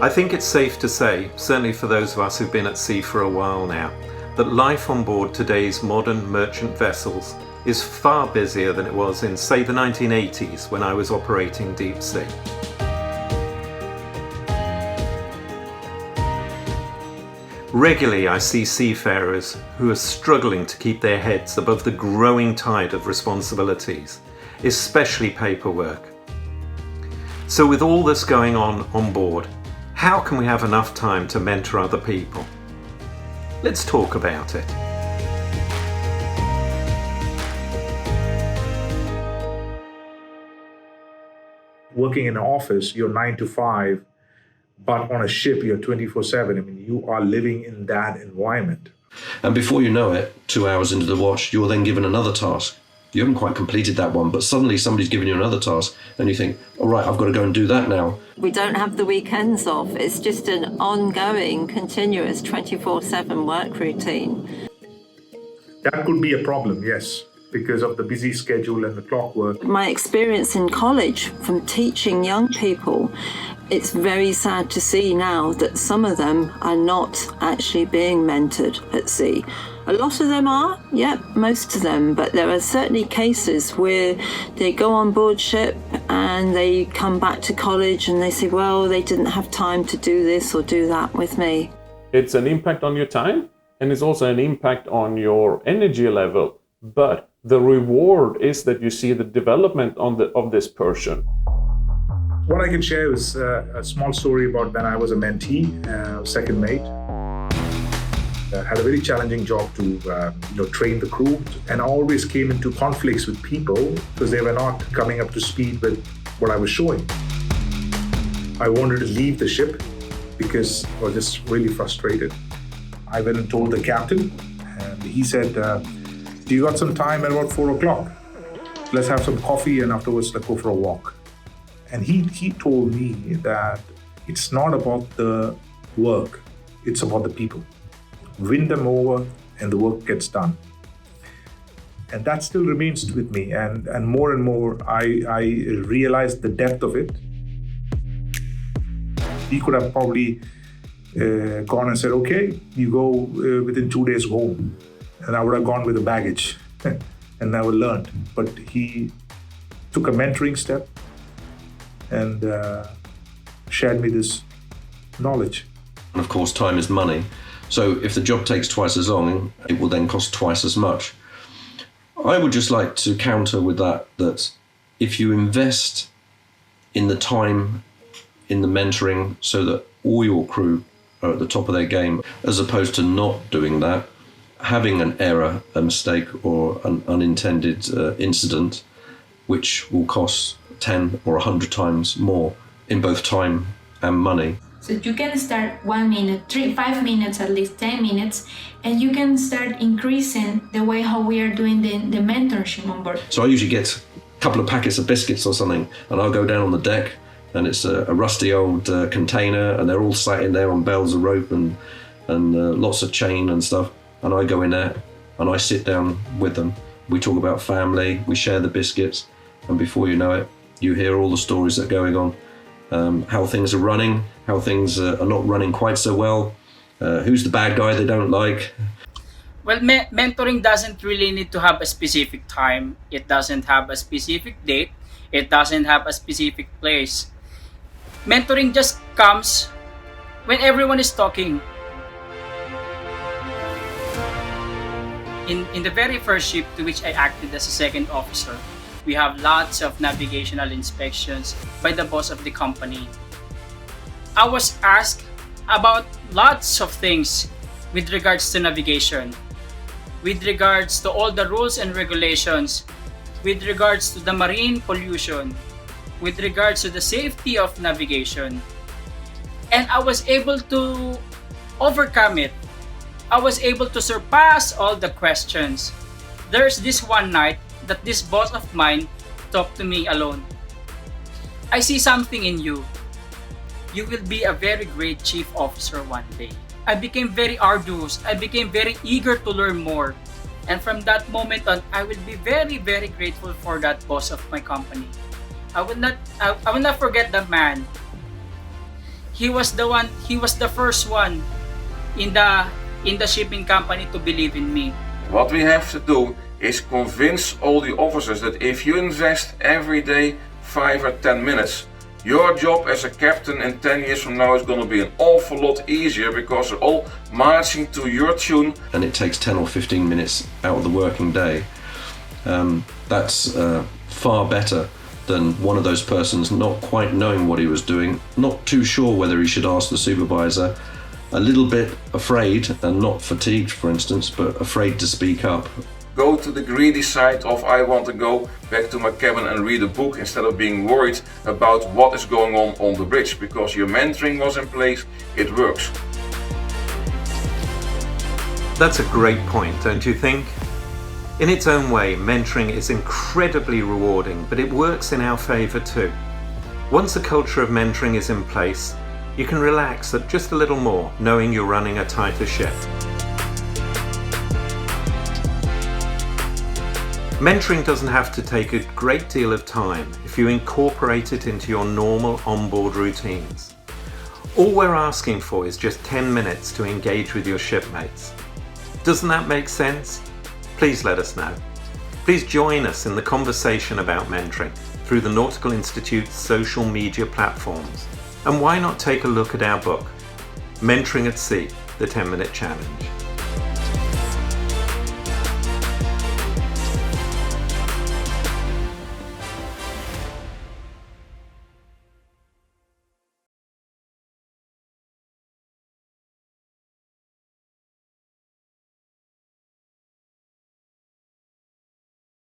I think it's safe to say, certainly for those of us who've been at sea for a while now, that life on board today's modern merchant vessels is far busier than it was in, say, the 1980s when I was operating deep sea. Regularly I see seafarers who are struggling to keep their heads above the growing tide of responsibilities, especially paperwork. So with all this going on board, how can we have enough time to mentor other people? Let's talk about it. Working in an office, you're 9 to 5, but on a ship, you're 24/7. I mean, you are living in that environment. And before you know it, 2 hours into the watch, you're then given another task. You haven't quite completed that one, but suddenly somebody's given you another task and you think, all right, I've got to go and do that now. We don't have the weekends off. It's just an ongoing, continuous 24/7 work routine. That could be a problem, yes, because of the busy schedule and the clockwork. My experience in college from teaching young people, it's very sad to see now that some of them are not actually being mentored at sea. A lot of them are, most of them, but there are certainly cases where they go on board ship and they come back to college and they say, well, they didn't have time to do this or do that with me. It's an impact on your time and it's also an impact on your energy level, but the reward is that you see the development of this person. What I can share is a small story about when I was a mentee, second mate. Had a very challenging job to train the crew, and I always came into conflicts with people because they were not coming up to speed with what I was showing. I wanted to leave the ship because I was just really frustrated. I went and told the captain, and he said, do you got some time at about 4 o'clock? Let's have some coffee and afterwards let's go for a walk. And he told me that it's not about the work, it's about the people. Win them over and the work gets done. And that still remains with me. And more I realized the depth of it. He could have probably gone and said, okay, you go within 2 days home. And I would have gone with the baggage and never learned. But he took a mentoring step and shared me this knowledge. And of course, time is money. So if the job takes twice as long, it will then cost twice as much. I would just like to counter with that if you invest in the time, in the mentoring, so that all your crew are at the top of their game, as opposed to not doing that, having an error, a mistake, or an unintended incident, which will cost 10 or 100 times more in both time and money. So you can start 1 minute, 5 minutes, at least 10 minutes, and you can start increasing the way how we are doing the mentorship on board. So I usually get a couple of packets of biscuits or something, and I'll go down on the deck, and it's a rusty old container, and they're all sat in there on bells of rope and lots of chain and stuff. And I go in there, and I sit down with them. We talk about family, we share the biscuits, and before you know it, you hear all the stories that are going on. How things are running, how things are not running quite so well, who's the bad guy they don't like. Well, mentoring doesn't really need to have a specific time. It doesn't have a specific date. It doesn't have a specific place. Mentoring just comes when everyone is talking. In the very first ship to which I acted as a second officer, we have lots of navigational inspections by the boss of the company. I was asked about lots of things with regards to navigation, with regards to all the rules and regulations, with regards to the marine pollution, with regards to the safety of navigation. And I was able to overcome it. I was able to surpass all the questions. There's this one night that this boss of mine talked to me alone. I see something in you. You will be a very great chief officer one day. I became very arduous. I became very eager to learn more. And from that moment on, I will be very, very grateful for that boss of my company. I will not forget that man. he was the first one in the shipping company to believe in me. What we have to do is convince all the officers that if you invest every day 5 or 10 minutes, your job as a captain in 10 years from now is going to be an awful lot easier because they're all marching to your tune. And it takes 10 or 15 minutes out of the working day. That's far better than one of those persons not quite knowing what he was doing, not too sure whether he should ask the supervisor, a little bit afraid and not fatigued, for instance, but afraid to speak up. Go to the greedy side of I want to go back to my cabin and read a book instead of being worried about what is going on the bridge, because your mentoring was in place, it works. That's a great point, don't you think? In its own way, mentoring is incredibly rewarding, but it works in our favour too. Once a culture of mentoring is in place, you can relax just a little more, knowing you're running a tighter ship. Mentoring doesn't have to take a great deal of time if you incorporate it into your normal onboard routines. All we're asking for is just 10 minutes to engage with your shipmates. Doesn't that make sense? Please let us know. Please join us in the conversation about mentoring through the Nautical Institute's social media platforms. And why not take a look at our book, Mentoring at Sea, the 10-Minute Challenge.